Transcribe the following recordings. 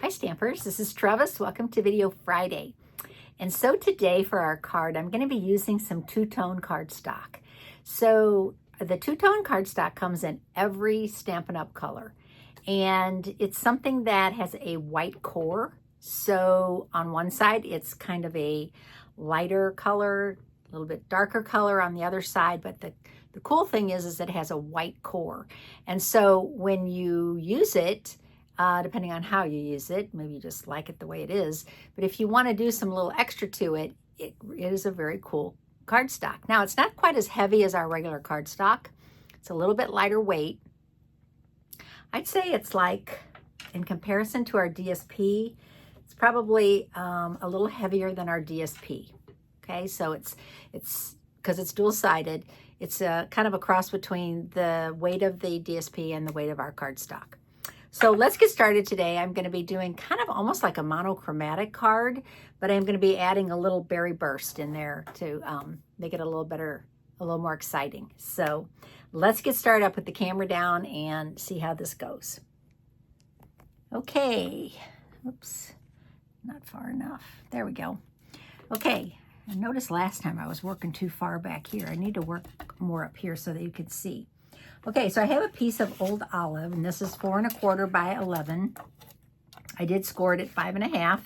Hi Stampers, this is Trevis. Welcome to Video Friday. And so today for our card, I'm going to be using some two-tone cardstock. So the two-tone cardstock comes in every Stampin' Up! Color. And it's something that has a white core. So on one side, it's kind of a lighter color, a little bit darker color on the other side. But the cool thing is it has a white core. And so when you use it, depending on how you use it, maybe you just like it the way it is. But if you want to do some little extra to it, it is a very cool cardstock. Now, it's not quite as heavy as our regular cardstock. It's a little bit lighter weight. I'd say it's like, in comparison to our DSP, it's probably a little heavier than our DSP. Okay, so it's because it's dual-sided. It's kind of a cross between the weight of the DSP and the weight of our cardstock. So let's get started today. I'm going to be doing kind of almost like a monochromatic card, but I'm going to be adding a little berry burst in there to make it a little better, a little more exciting. So let's get started. I'll put the camera down and see how this goes. Okay. Oops, not far enough. There we go. Okay. I noticed last time I was working too far back here. I need to work more up here so that you can see. Okay, so I have a piece of old olive, and this is 4 1/4 by 11. I did score it at 5 1/2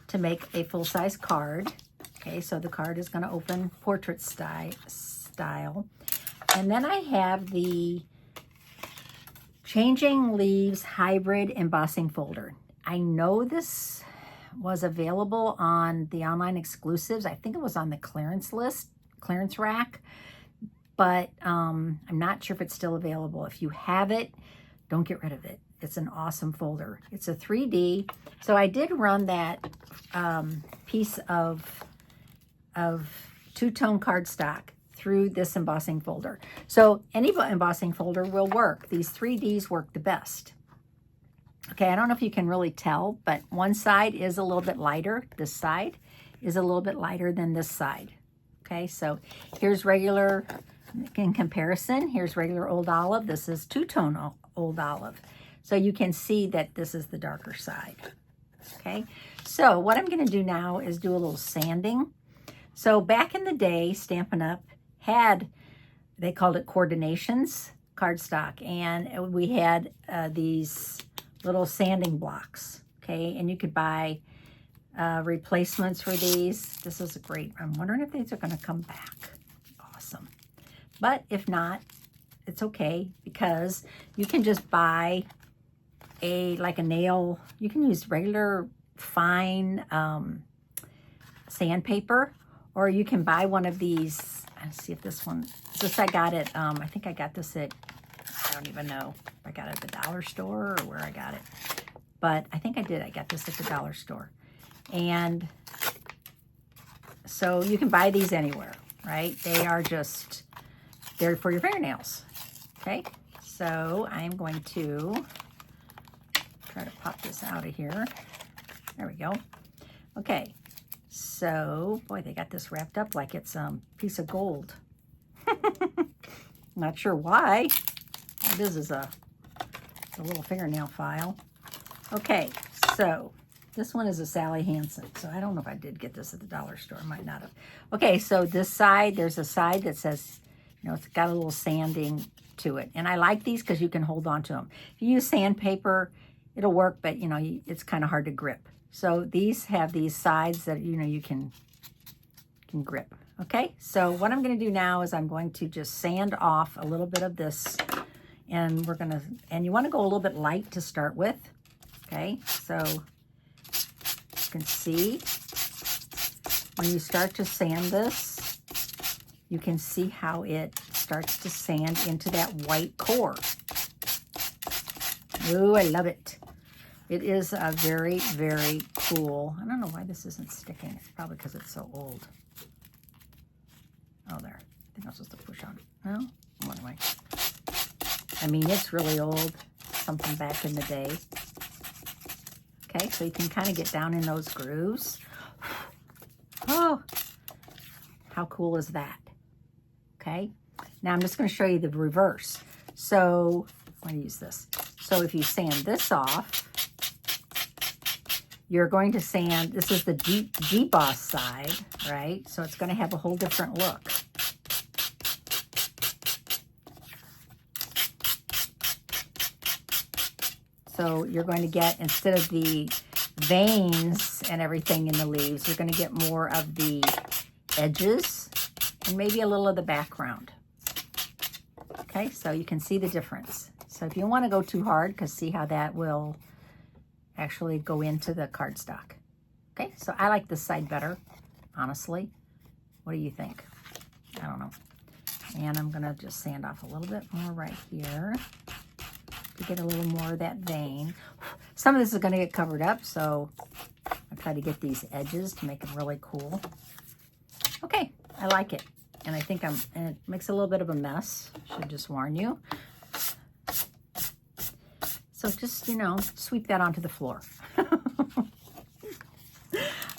to make a full-size card. Okay, so the card is going to open portrait style. And then I have the Changing Leaves Hybrid Embossing Folder. I know this was available on the online exclusives. I think it was on the clearance list, clearance rack. But I'm not sure if it's still available. If you have it, don't get rid of it. It's an awesome folder. It's a 3D. So I did run that piece of two-tone cardstock through this embossing folder. So any embossing folder will work. These 3Ds work the best. Okay, I don't know if you can really tell, but one side is a little bit lighter. This side is a little bit lighter than this side. Okay, so here's regular. In comparison, here's regular old olive. This is two-tone old olive. So you can see that this is the darker side. Okay, so what I'm going to do now is do a little sanding. So back in the day, Stampin' Up! Had, they called it coordinations cardstock, and we had these little sanding blocks. Okay, and you could buy replacements for these. This is great. I'm wondering if these are going to come back. Awesome. But if not, it's okay, because you can just buy like a nail. You can use regular fine sandpaper, or you can buy one of these. Let's see if this one, I got it. I think I got this at, I don't even know if I got it at the dollar store or where I got it. But I think I did. I got this at the dollar store. And so you can buy these anywhere, right? They are just, they're for your fingernails. Okay, so I'm going to try to pop this out of here. There we go. Okay, so boy, they got this wrapped up like it's a piece of gold. Not sure why. This is a little fingernail file. Okay, so this one is a Sally Hansen. So I don't know if I did get this at the dollar store. I might not have. Okay, so this side, there's a side that says, you know, it's got a little sanding to it. And I like these because you can hold on to them. If you use sandpaper, it'll work, but, you know, it's kind of hard to grip. So these have these sides that, you know, you can grip. Okay, so what I'm going to do now is I'm going to just sand off a little bit of this. And we're going to, and you want to go a little bit light to start with. Okay, so you can see when you start to sand this, you can see how it starts to sand into that white core. Ooh, I love it. It is a very, very cool. I don't know why this isn't sticking. It's probably because it's so old. Oh, there. I think I was supposed to push on it. No? What am I mean, it's really old. Something back in the day. Okay, so you can kind of get down in those grooves. Oh, how cool is that? Okay, now I'm just going to show you the reverse. So I'm going to use this. So if you sand this off, you're going to sand, this is the deboss side, right? So it's going to have a whole different look. So you're going to get, instead of the veins and everything in the leaves, you're going to get more of the edges and maybe a little of the background. Okay, so you can see the difference. So if you want to go too hard, because see how that will actually go into the cardstock. Okay, so I like this side better, honestly. What do you think? I don't know. And I'm going to just sand off a little bit more right here to get a little more of that vein. Some of this is going to get covered up, so I'll try to get these edges to make them really cool. Okay, I like it. And I think and it makes a little bit of a mess. Should just warn you. So just, you know, sweep that onto the floor.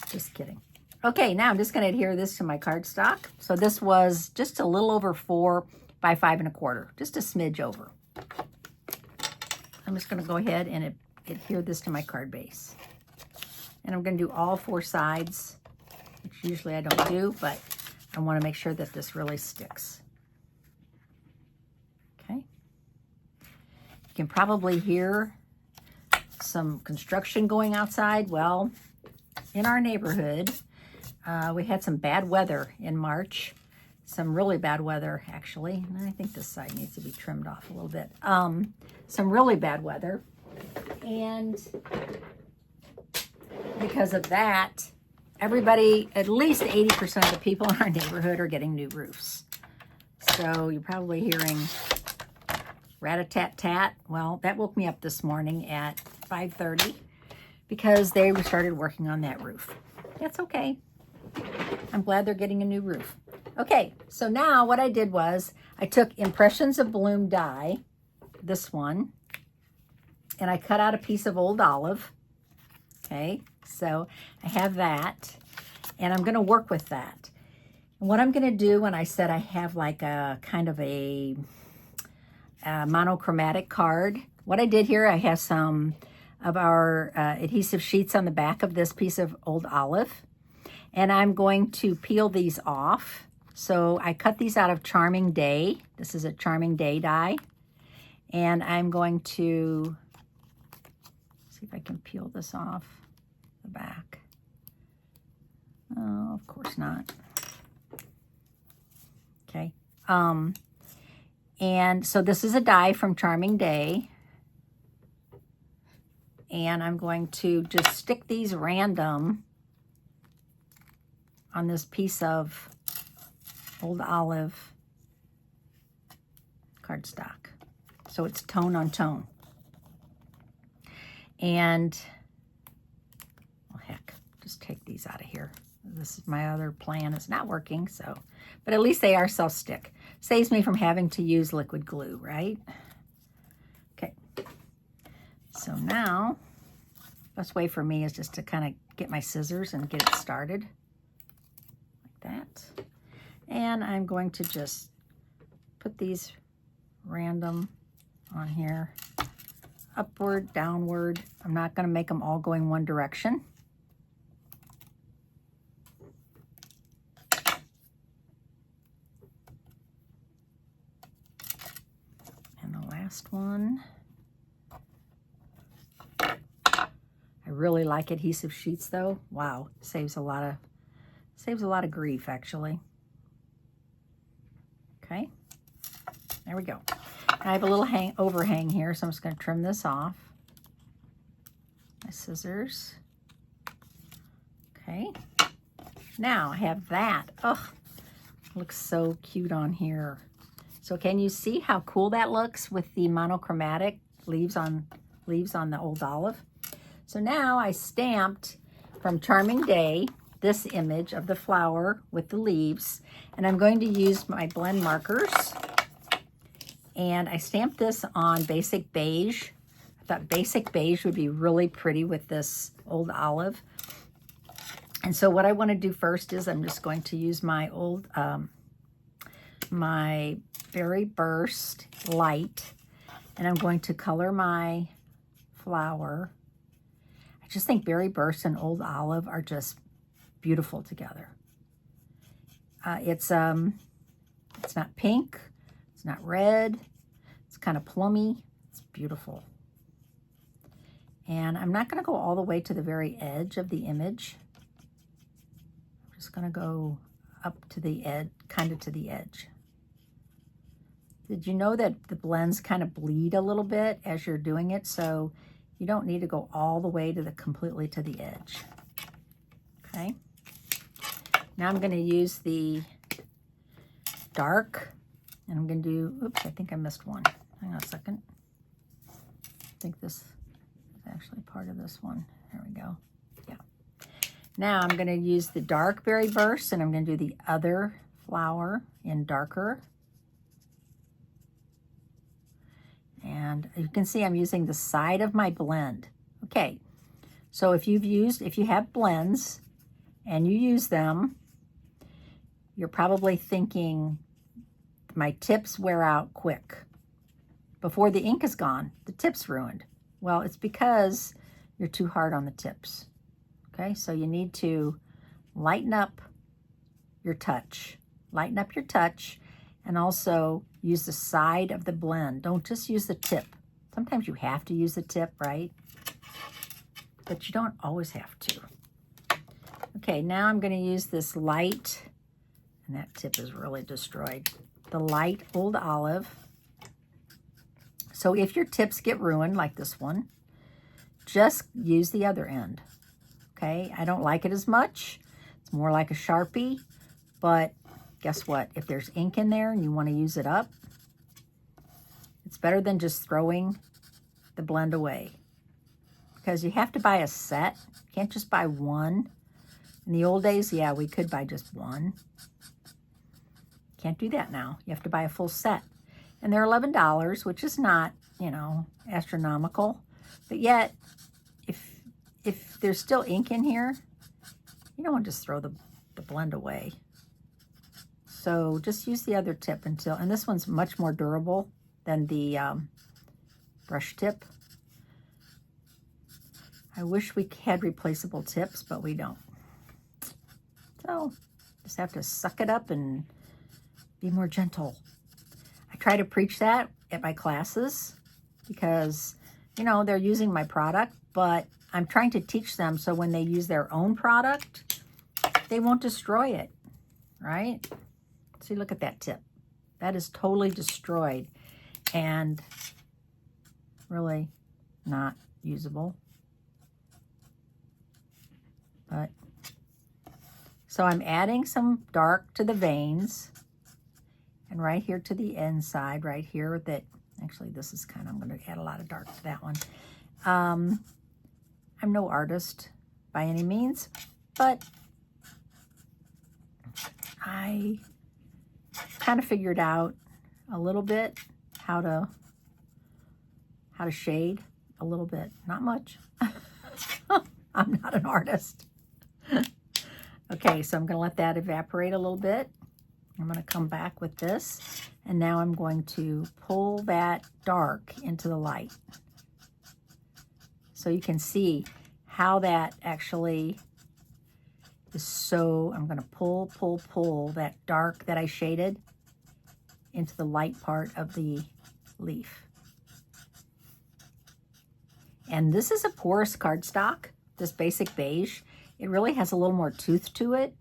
Just kidding. Okay, now I'm just going to adhere this to my cardstock. So this was just a little over 4 by 5 1/4, just a smidge over. I'm just going to go ahead and adhere this to my card base. And I'm going to do all 4 sides, which usually I don't do, but I want to make sure that this really sticks. Okay. You can probably hear some construction going outside. Well, in our neighborhood, we had some bad weather in March. Some really bad weather, actually. And I think this side needs to be trimmed off a little bit. Some really bad weather. And because of that, everybody, at least 80% of the people in our neighborhood are getting new roofs. So you're probably hearing rat-a-tat-tat. Well, that woke me up this morning at 5:30 because they started working on that roof. That's okay. I'm glad they're getting a new roof. Okay, so now what I did was I took Impressions of Bloom die, this one, and I cut out a piece of old olive. Okay, so I have that, and I'm going to work with that. And what I'm going to do when I said I have like a kind of a monochromatic card, what I did here, I have some of our adhesive sheets on the back of this piece of old olive, and I'm going to peel these off. So I cut these out of Charming Day. This is a Charming Day die, and I'm going to see if I can peel this off the back. Oh, of course not. Okay. And so this is a die from Charming Day. And I'm going to just stick these random on this piece of old olive cardstock. So it's tone on tone. And, well, heck, just take these out of here. This is my other plan. It's not working, so, but at least they are self-stick. Saves me from having to use liquid glue, right? Okay. So now, best way for me is just to kind of get my scissors and get it started like that. And I'm going to just put these random on here, upward, downward. I'm not going to make them all going one direction. And the last one. I really like adhesive sheets though. Wow, saves a lot of grief actually. Okay, there we go. I have a little overhang here, so I'm just going to trim this off. My scissors. Okay, now I have that. Oh, looks so cute on here. So can you see how cool that looks with the monochromatic leaves on the old olive? So now I stamped from Charming Day this image of the flower with the leaves, and I'm going to use my blend markers, and I stamped this on Basic Beige. I thought Basic Beige would be really pretty with this old olive. And so what I want to do first is I'm just going to use my old, my Berry Burst Light, and I'm going to color my flower. I just think Berry Burst and Old Olive are just beautiful together. It's not pink, it's not red, it's kind of plummy, it's beautiful. And I'm not going to go all the way to the very edge of the image. I'm just going to go up to the edge, kind of to the edge. Did you know that the blends kind of bleed a little bit as you're doing it? So you don't need to go all the way to completely to the edge. Okay. Now I'm going to use the dark, and I'm going to do, oops, I think I missed one. Hang on a second. I think this is actually part of this one. There we go. Yeah. Now I'm going to use the dark Berry Burst, and I'm going to do the other flower in darker. And you can see I'm using the side of my blend. Okay, so if you have blends and you use them, you're probably thinking, my tips wear out quick. Before the ink is gone, the tip's ruined. Well, it's because you're too hard on the tips. Okay, so you need to lighten up your touch. Lighten up your touch, and also use the side of the blend. Don't just use the tip. Sometimes you have to use the tip, right? But you don't always have to. Okay, now I'm going to use this light, and that tip is really destroyed. The light Old Olive. So if your tips get ruined, like this one, just use the other end. Okay, I don't like it as much. It's more like a Sharpie, but guess what? If there's ink in there and you want to use it up, it's better than just throwing the blend away. Because you have to buy a set. You can't just buy one. In the old days, yeah, we could buy just one. Can't do that now. You have to buy a full set. And they're $11, which is not, you know, astronomical. But yet, if there's still ink in here, you don't want to just throw the blend away. So just use the other tip until, and this one's much more durable than the brush tip. I wish we had replaceable tips, but we don't. So just have to suck it up and be more gentle. I try to preach that at my classes because, you know, they're using my product, but I'm trying to teach them so when they use their own product, they won't destroy it, right? See, look at that tip. That is totally destroyed and really not usable. But so I'm adding some dark to the veins, and right here to the inside, right here, that actually this is kind of, I'm going to add a lot of dark to that one. I'm no artist by any means, but I kind of figured out a little bit how to shade a little bit, not much. I'm not an artist. Okay, so I'm going to let that evaporate a little bit. I'm going to come back with this, and now I'm going to pull that dark into the light. So you can see how that actually is so, I'm going to pull that dark that I shaded into the light part of the leaf. And this is a porous cardstock, this basic beige. It really has a little more tooth to it.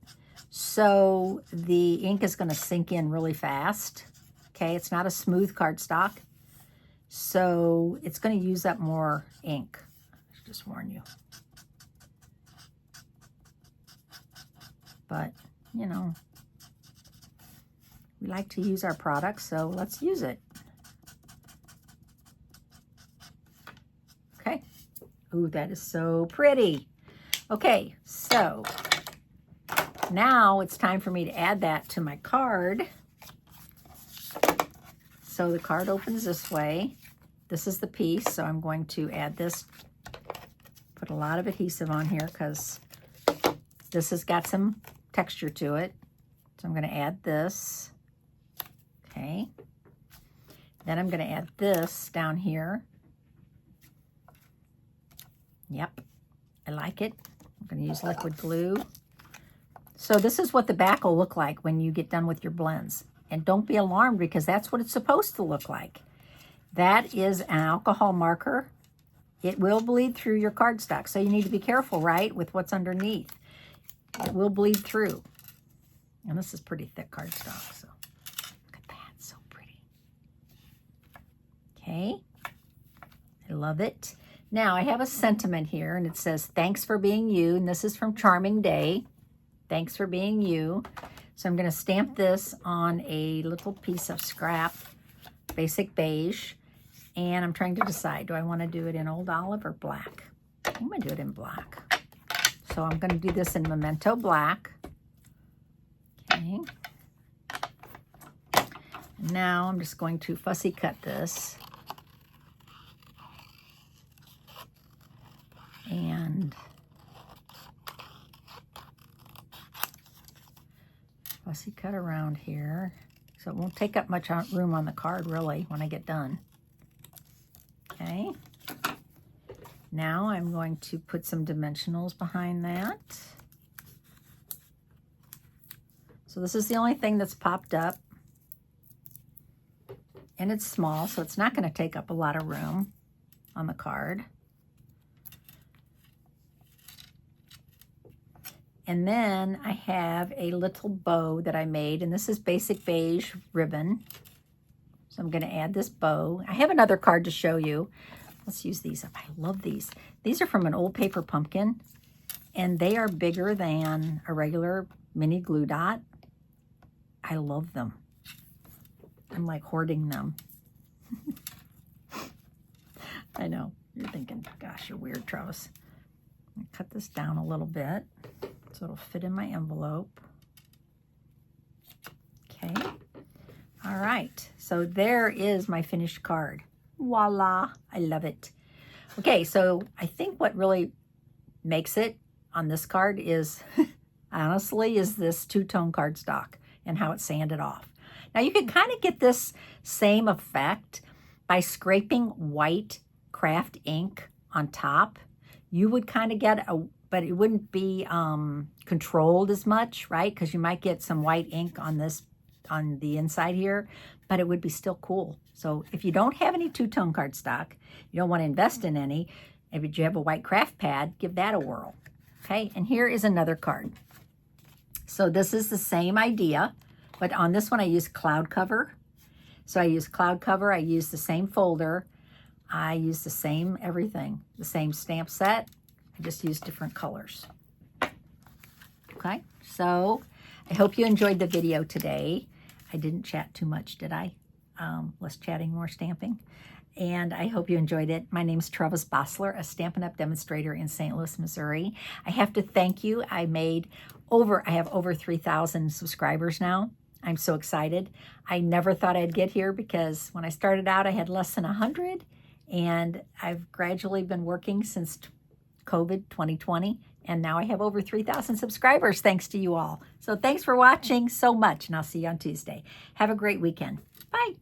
So the ink is going to sink in really fast. Okay, it's not a smooth cardstock. So it's going to use up more ink. I should just warn you. But, you know, we like to use our products, so let's use it. Okay. Ooh, that is so pretty. Okay, so now it's time for me to add that to my card. So the card opens this way. This is the piece, so I'm going to add this, put a lot of adhesive on here because this has got some texture to it. So I'm going to add this. Okay. Then I'm going to add this down here. Yep. I like it. I'm going to use liquid glue. So this is what the back will look like when you get done with your blends. And don't be alarmed because that's what it's supposed to look like. That is an alcohol marker. It will bleed through your cardstock. So you need to be careful, right, with what's underneath. It will bleed through. And this is pretty thick cardstock. So look at that. So pretty. Okay. I love it. Now I have a sentiment here and it says, thanks for being you. And this is from Charming Day. Thanks for being you. So I'm going to stamp this on a little piece of scrap, basic beige. And I'm trying to decide, do I want to do it in Old Olive or black? I'm going to do it in black. So I'm going to do this in Memento Black. Okay. Now I'm just going to fussy cut this. And fussy cut around here. So it won't take up much room on the card, really, when I get done. Okay. Now I'm going to put some dimensionals behind that. So this is the only thing that's popped up. And it's small, so it's not going to take up a lot of room on the card. And then I have a little bow that I made, and this is basic beige ribbon. So I'm going to add this bow. I have another card to show you. Let's use these up. I love these. These are from an old paper pumpkin, and they are bigger than a regular mini glue dot. I love them. I'm like hoarding them. I know. You're thinking, gosh, you're weird, Trevis. I'm going to cut this down a little bit so it'll fit in my envelope. Okay. All right. So there is my finished card. Voila. I love it. Okay, so I think what really makes it on this card is, honestly, is this two-tone cardstock and how it's sanded off. Now you can kind of get this same effect by scraping white craft ink on top. You would kind of get a, but it wouldn't be controlled as much, right? Because you might get some white ink on this, on the inside here, but it would be still cool. So if you don't have any two-tone cardstock, you don't want to invest in any, if you have a white craft pad, give that a whirl. Okay, and here is another card. So this is the same idea, but on this one I use cloud cover. So I use cloud cover, I use the same folder, I use the same everything, the same stamp set. I just use different colors. Okay, so I hope you enjoyed the video today. I didn't chat too much, did I? Less chatting, more stamping. And I hope you enjoyed it. My name is Trevis Bossler, a Stampin' Up! Demonstrator in St. Louis, Missouri. I have to thank you. I have over 3,000 subscribers now. I'm so excited. I never thought I'd get here because when I started out, I had less than 100. And I've gradually been working since COVID 2020. And now I have over 3,000 subscribers thanks to you all. So thanks for watching so much. And I'll see you on Tuesday. Have a great weekend. Bye.